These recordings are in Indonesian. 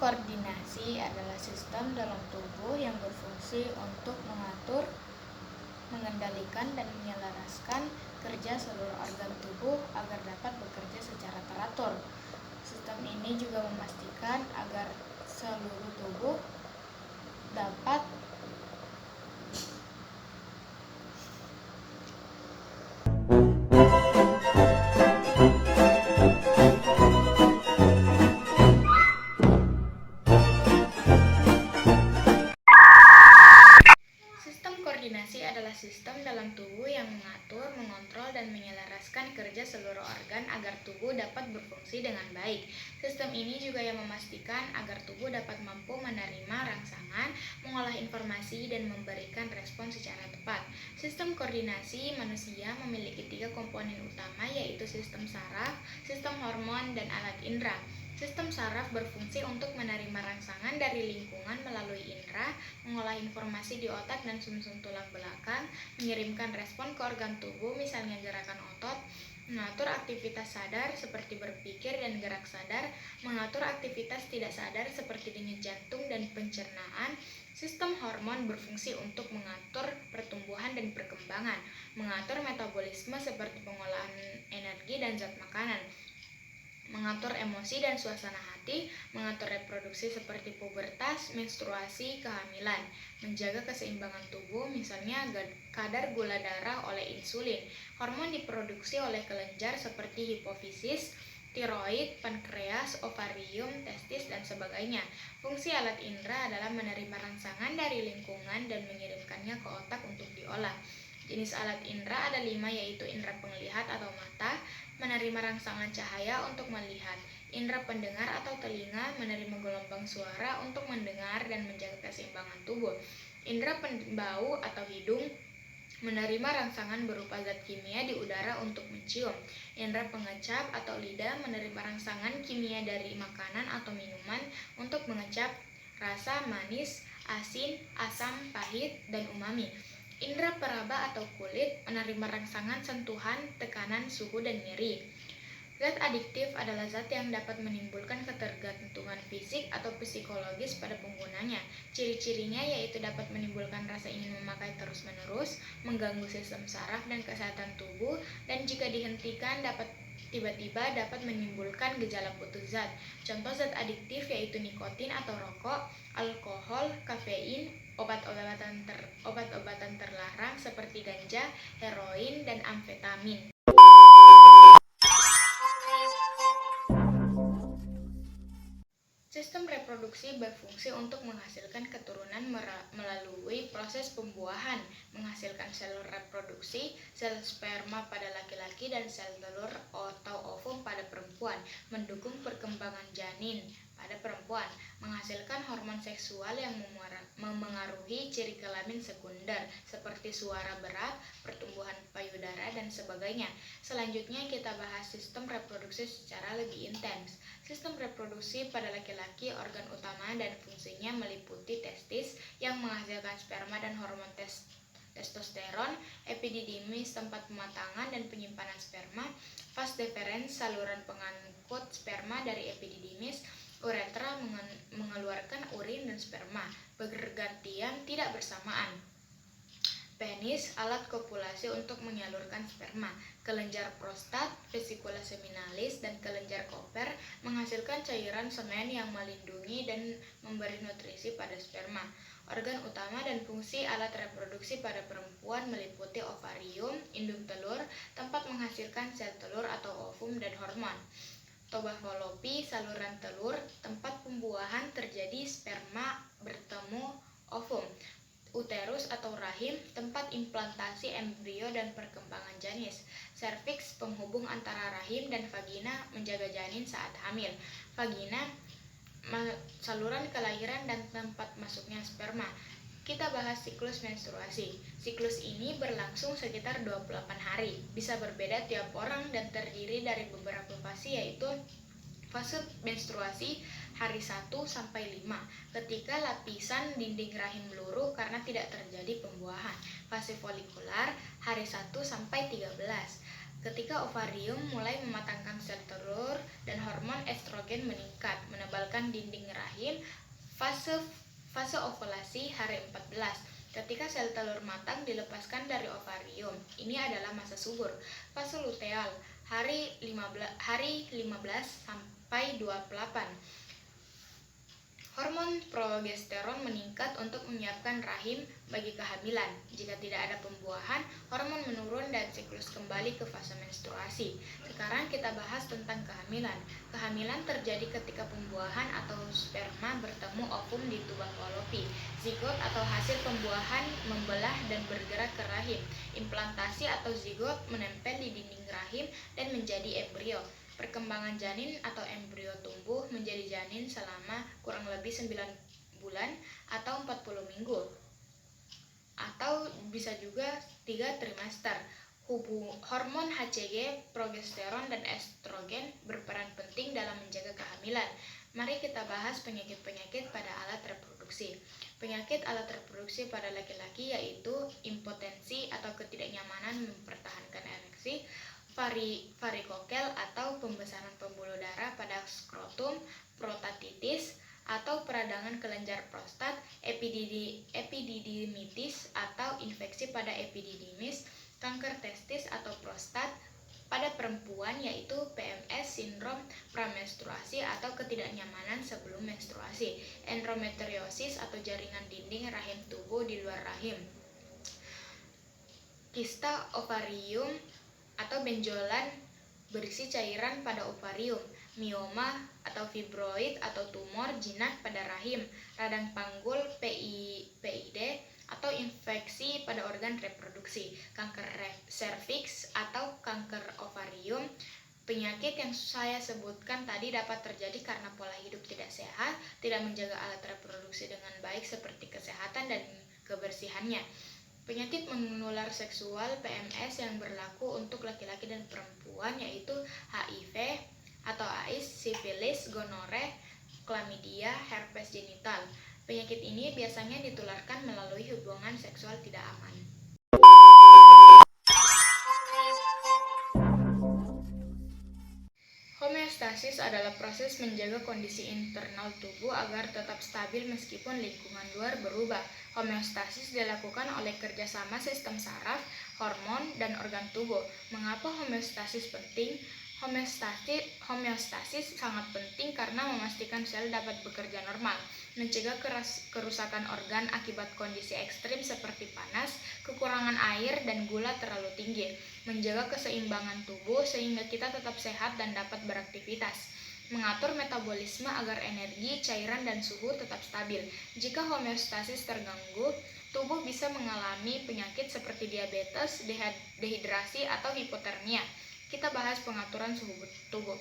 koordinasi adalah sistem dalam tubuh yang berfungsi untuk mengatur, mengendalikan, dan menyelaraskan kerja seluruh organ tubuh agar dapat bekerja secara teratur. Sistem ini juga memastikan agar seluruh tubuh dapat Koordinasi adalah sistem dalam tubuh yang mengatur, mengontrol, dan menyelaraskan kerja seluruh organ agar tubuh dapat berfungsi dengan baik. Sistem ini juga yang memastikan agar tubuh dapat mampu menerima rangsangan, mengolah informasi, dan memberikan respon secara tepat. Sistem koordinasi manusia memiliki 3 komponen utama, yaitu sistem saraf, sistem hormon, dan alat indera. Sistem saraf berfungsi untuk menerima rangsangan dari lingkungan melalui indera, mengolah informasi di otak dan sumsum tulang belakang, mengirimkan respon ke organ tubuh misalnya gerakan otot, mengatur aktivitas sadar seperti berpikir dan gerak sadar, mengatur aktivitas tidak sadar seperti denyut jantung dan pencernaan. Sistem hormon berfungsi untuk mengatur pertumbuhan dan perkembangan, mengatur metabolisme seperti pengolahan energi dan zat makanan, mengatur emosi dan suasana hati, mengatur reproduksi seperti pubertas, menstruasi, kehamilan, menjaga keseimbangan tubuh misalnya kadar gula darah oleh insulin. Hormon diproduksi oleh kelenjar seperti hipofisis, tiroid, pankreas, ovarium, testis, dan sebagainya. Fungsi alat indera adalah menerima rangsangan dari lingkungan dan mengirimkannya ke otak untuk diolah. Jenis alat indera ada 5, yaitu indera penglihat atau mata, menerima rangsangan cahaya untuk melihat, indera pendengar atau telinga, menerima gelombang suara untuk mendengar dan menjaga keseimbangan tubuh, indera bau atau hidung, menerima rangsangan berupa zat kimia di udara untuk mencium, indera pengecap atau lidah, menerima rangsangan kimia dari makanan atau minuman untuk mengecap rasa manis, asin, asam, pahit, dan umami. Indera peraba atau kulit menerima rangsangan sentuhan, tekanan, suhu, dan nyeri. Zat adiktif adalah zat yang dapat menimbulkan ketergantungan fisik atau psikologis pada penggunanya. Ciri-cirinya yaitu dapat menimbulkan rasa ingin memakai terus-menerus, mengganggu sistem saraf dan kesehatan tubuh, dan jika dihentikan tiba-tiba dapat menimbulkan gejala putus zat. Contoh zat adiktif yaitu nikotin atau rokok, alkohol, kafein, obat-obatan terlarang seperti ganja, heroin, dan amfetamin. Sistem reproduksi berfungsi untuk menghasilkan keturunan melalui proses pembuahan, menghasilkan sel reproduksi, sel sperma pada laki-laki, dan sel telur atau ovum pada perempuan, mendukung perkembangan janin pada perempuan, menghasilkan hormon seksual yang memengaruhi ciri kelamin sekunder seperti suara berat, pertumbuhan payudara, dan sebagainya. Selanjutnya kita bahas sistem reproduksi secara lebih intens. Sistem reproduksi pada laki-laki, organ utama dan fungsinya meliputi testis yang menghasilkan sperma dan hormon testosteron, epididymis tempat pematangan dan penyimpanan sperma, vas deferens saluran pengangkut sperma dari epididymis, uretra mengeluarkan urin dan sperma bergantian tidak bersamaan. Penis, alat kopulasi untuk menyalurkan sperma, kelenjar prostat, vesikula seminalis, dan kelenjar Cooper menghasilkan cairan semen yang melindungi dan memberi nutrisi pada sperma. Organ utama dan fungsi alat reproduksi pada perempuan meliputi ovarium, indung telur, tempat menghasilkan sel telur atau ovum dan hormon. Toba falopi, saluran telur, tempat pembuahan terjadi sperma bertemu ovum. Uterus atau rahim, tempat implantasi embrio dan perkembangan janin. Serviks, penghubung antara rahim dan vagina, menjaga janin saat hamil. Vagina, saluran kelahiran dan tempat masuknya sperma. Kita bahas siklus menstruasi. Siklus ini berlangsung sekitar 28 hari. Bisa berbeda tiap orang dan terdiri dari beberapa fase, yaitu fase menstruasi hari 1 sampai 5 ketika lapisan dinding rahim luruh karena tidak terjadi pembuahan. Fase folikular hari 1 sampai 13. Ketika ovarium mulai mematangkan sel telur dan hormon estrogen meningkat, menebalkan dinding rahim, fase ovulasi hari 14. Ketika sel telur matang dilepaskan dari ovarium, ini adalah masa subur. Fase luteal, hari 15 sampai 28. Hormon progesteron meningkat untuk menyiapkan rahim bagi kehamilan. Jika tidak ada pembuahan, hormon menurun dan siklus kembali ke fase menstruasi. Sekarang kita bahas tentang kehamilan. Kehamilan terjadi ketika pembuahan atau sperma bertemu ovum di tuba falopi. Zigot atau hasil pembuahan membelah dan bergerak ke rahim. Implantasi atau zigot menempel di dinding rahim dan menjadi embrio. Perkembangan janin atau embrio tumbuh menjadi janin selama kurang lebih 9 bulan atau 40 minggu. Atau bisa juga 3 trimester. Hormon HCG, progesteron, dan estrogen berperan penting dalam menjaga kehamilan. Mari kita bahas penyakit-penyakit pada alat reproduksi. Penyakit alat reproduksi pada laki-laki yaitu impotensi atau ketidaknyamanan mempertahankan ereksi, varikokel atau pembesaran pembuluh darah pada skrotum, prostatitis atau peradangan kelenjar prostat, epididimitis atau infeksi pada epididymis, kanker testis atau prostat pada perempuan yaitu PMS, sindrom pramenstruasi atau ketidaknyamanan sebelum menstruasi, endometriosis atau jaringan dinding rahim tubuh di luar rahim, kista ovarium atau benjolan berisi cairan pada ovarium, mioma atau fibroid atau tumor jinak pada rahim, radang panggul PID atau infeksi pada organ reproduksi, kanker serviks atau kanker ovarium. Penyakit yang saya sebutkan tadi dapat terjadi karena pola hidup tidak sehat, tidak menjaga alat reproduksi dengan baik seperti kesehatan dan kebersihannya. Penyakit menular seksual PMS yang berlaku untuk laki-laki dan perempuan yaitu HIV atau AIDS, sifilis, gonore, chlamydia, herpes genital. Penyakit ini biasanya ditularkan melalui hubungan seksual tidak aman. Homeostasis adalah proses menjaga kondisi internal tubuh agar tetap stabil meskipun lingkungan luar berubah. Homeostasis dilakukan oleh kerjasama sistem saraf, hormon, dan organ tubuh. Mengapa homeostasis penting? Homeostasis sangat penting karena memastikan sel dapat bekerja normal, mencegah kerusakan organ akibat kondisi ekstrim seperti panas, kekurangan air, dan gula terlalu tinggi, menjaga keseimbangan tubuh sehingga kita tetap sehat dan dapat beraktivitas, mengatur metabolisme agar energi, cairan, dan suhu tetap stabil. Jika homeostasis terganggu, tubuh bisa mengalami penyakit seperti diabetes, dehidrasi, atau hipotermia. Kita bahas pengaturan suhu tubuh.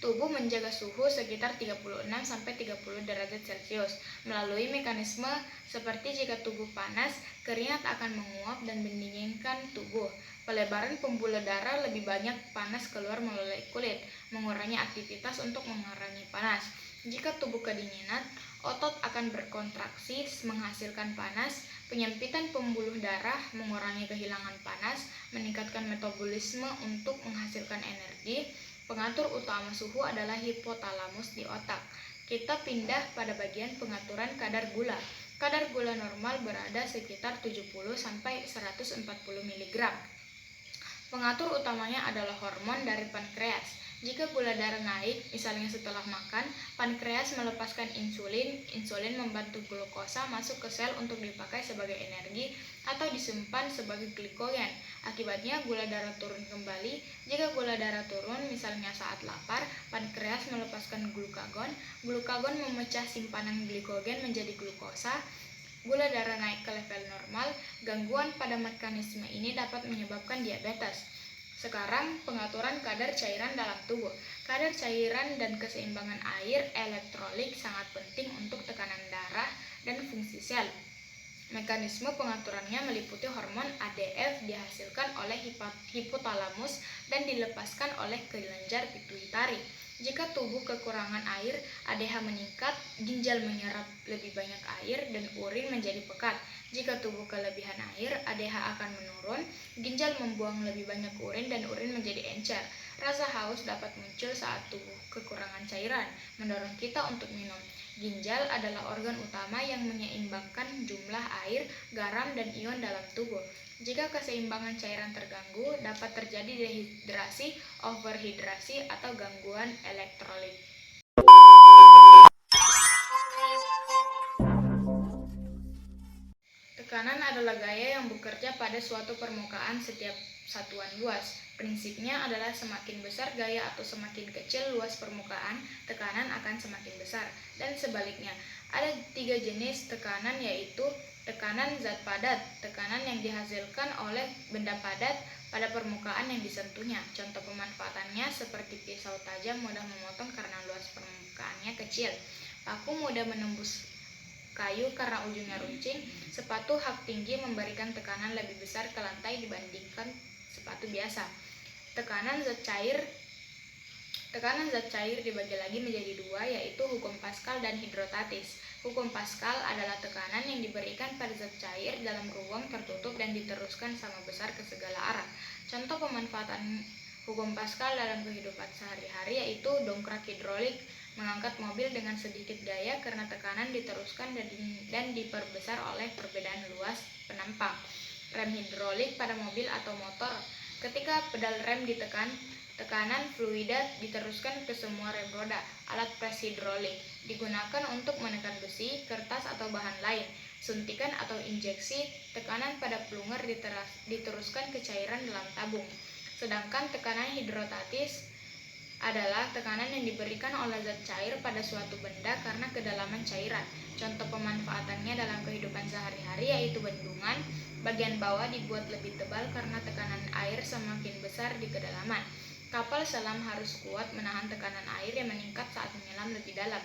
Tubuh menjaga suhu sekitar 36-30 derajat Celcius melalui mekanisme seperti jika tubuh panas, keringat akan menguap dan mendinginkan tubuh. Pelebaran pembuluh darah lebih banyak panas keluar melalui kulit, mengurangi aktivitas untuk mengurangi panas. Jika tubuh kedinginan, otot akan berkontraksi menghasilkan panas. Penyempitan pembuluh darah mengurangi kehilangan panas, meningkatkan metabolisme untuk menghasilkan energi. Pengatur utama suhu adalah hipotalamus di otak. Kita pindah pada bagian pengaturan kadar gula. Kadar gula normal berada sekitar 70-140 mg. Pengatur utamanya adalah hormon dari pankreas. Jika gula darah naik, misalnya setelah makan, pankreas melepaskan insulin. Insulin membantu glukosa masuk ke sel untuk dipakai sebagai energi atau disimpan sebagai glikogen. Akibatnya gula darah turun kembali. Jika gula darah turun, misalnya saat lapar, pankreas melepaskan glukagon. Glukagon memecah simpanan glikogen menjadi glukosa. Gula darah naik ke level normal. Gangguan pada mekanisme ini dapat menyebabkan diabetes. Sekarang, pengaturan kadar cairan dalam tubuh. Kadar cairan dan keseimbangan air elektrolit sangat penting untuk tekanan darah dan fungsi sel. Mekanisme pengaturannya meliputi hormon ADF dihasilkan oleh hipotalamus dan dilepaskan oleh kelenjar pituitari. Jika tubuh kekurangan air, ADH meningkat, ginjal menyerap lebih banyak air, dan urin menjadi pekat. Jika tubuh kelebihan air, ADH akan menurun, ginjal membuang lebih banyak urin dan urin menjadi encer. Rasa haus dapat muncul saat tubuh kekurangan cairan, mendorong kita untuk minum. Ginjal adalah organ utama yang menyeimbangkan jumlah air, garam, dan ion dalam tubuh. Jika keseimbangan cairan terganggu, dapat terjadi dehidrasi, overhidrasi, atau gangguan elektrolit. Tekanan adalah gaya yang bekerja pada suatu permukaan setiap satuan luas. Prinsipnya adalah semakin besar gaya atau semakin kecil luas permukaan, tekanan akan semakin besar. Dan sebaliknya, ada 3 jenis tekanan, yaitu tekanan zat padat, tekanan yang dihasilkan oleh benda padat pada permukaan yang disentuhnya. Contoh pemanfaatannya seperti pisau tajam mudah memotong karena luas permukaannya kecil. Paku mudah menembus kayu karena ujungnya runcing. Sepatu hak tinggi memberikan tekanan lebih besar ke lantai dibandingkan sepatu biasa. Tekanan zat cair dibagi lagi menjadi 2, yaitu hukum Pascal dan hidrostatis. Hukum Pascal adalah tekanan yang diberikan pada zat cair dalam ruang tertutup dan diteruskan sama besar ke segala arah. Contoh pemanfaatan hukum Pascal dalam kehidupan sehari-hari yaitu dongkrak hidrolik, mengangkat mobil dengan sedikit gaya karena tekanan diteruskan dan diperbesar oleh perbedaan luas penampang. Rem hidrolik pada mobil atau motor. Ketika pedal rem ditekan, tekanan fluida diteruskan ke semua rem roda. Alat pres hidrolik digunakan untuk menekan besi, kertas, atau bahan lain. Suntikan atau injeksi tekanan pada plunger diteruskan ke cairan dalam tabung. Sedangkan tekanan hidrostatis adalah tekanan yang diberikan oleh zat cair pada suatu benda karena kedalaman cairan. Contoh pemanfaatannya dalam kehidupan sehari-hari yaitu bendungan. Bagian bawah dibuat lebih tebal karena tekanan air semakin besar di kedalaman. Kapal selam harus kuat menahan tekanan air yang meningkat saat menyelam lebih dalam.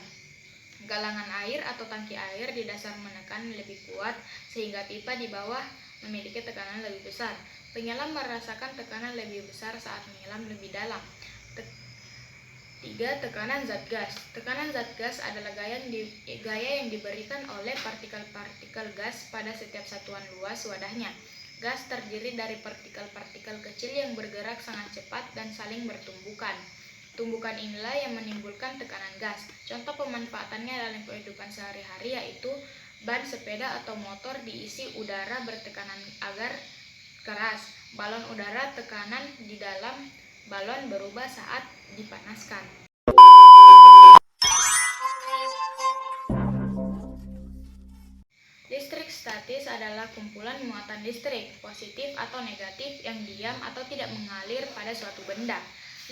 Galangan air atau tangki air di dasar menekan lebih kuat sehingga pipa di bawah memiliki tekanan lebih besar. Penyelam merasakan tekanan lebih besar saat menyelam lebih dalam. 3. Tekanan zat gas. Tekanan zat gas adalah gaya yang diberikan oleh partikel-partikel gas pada setiap satuan luas wadahnya. Gas terdiri dari partikel-partikel kecil yang bergerak sangat cepat dan saling bertumbukan. Tumbukan inilah yang menimbulkan tekanan gas. Contoh pemanfaatannya dalam kehidupan sehari-hari yaitu ban sepeda atau motor diisi udara bertekanan agar keras. Balon udara, tekanan di dalam balon berubah saat dipanaskan. Listrik statis adalah kumpulan muatan listrik, positif atau negatif, yang diam atau tidak mengalir pada suatu benda.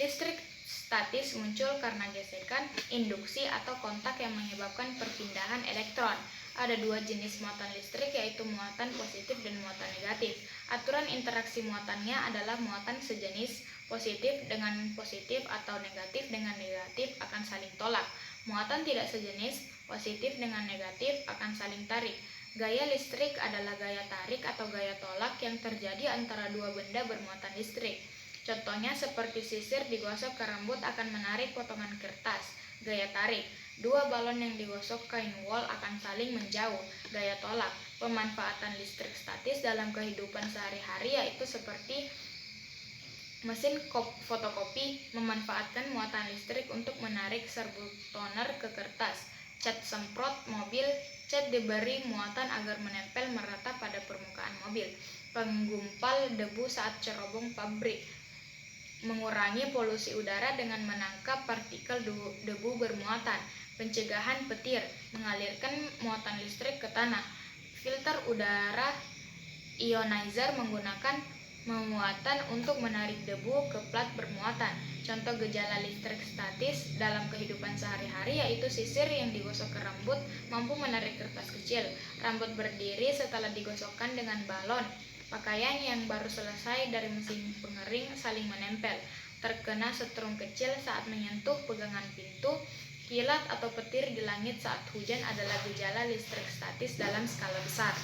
Listrik statis muncul karena gesekan, induksi, atau kontak yang menyebabkan perpindahan elektron. Ada 2 jenis muatan listrik yaitu muatan positif dan muatan negatif. Aturan interaksi muatannya adalah muatan sejenis positif dengan positif atau negatif dengan negatif akan saling tolak. Muatan tidak sejenis positif dengan negatif akan saling tarik. Gaya listrik adalah gaya tarik atau gaya tolak yang terjadi antara 2 benda bermuatan listrik. Contohnya seperti sisir digosok ke rambut akan menarik potongan kertas. Gaya tarik. 2 balon yang digosok kain wol akan saling menjauh. Gaya tolak. Pemanfaatan listrik statis dalam kehidupan sehari-hari yaitu seperti mesin fotokopi memanfaatkan muatan listrik untuk menarik serbuk toner ke kertas. Cat semprot mobil, cat diberi muatan agar menempel merata pada permukaan mobil. Penggumpal debu saat cerobong pabrik. Mengurangi polusi udara dengan menangkap partikel debu bermuatan. Pencegahan petir, mengalirkan muatan listrik ke tanah. Filter udara ionizer menggunakan muatan untuk menarik debu ke plat bermuatan. Contoh gejala listrik statis dalam kehidupan sehari-hari yaitu sisir yang digosok ke rambut mampu menarik kertas kecil. Rambut berdiri setelah digosokkan dengan balon. Pakaian yang baru selesai dari mesin pengering saling menempel. Terkena setrum kecil saat menyentuh pegangan pintu. Kilat atau petir di langit saat hujan adalah gejala listrik statis dalam skala besar.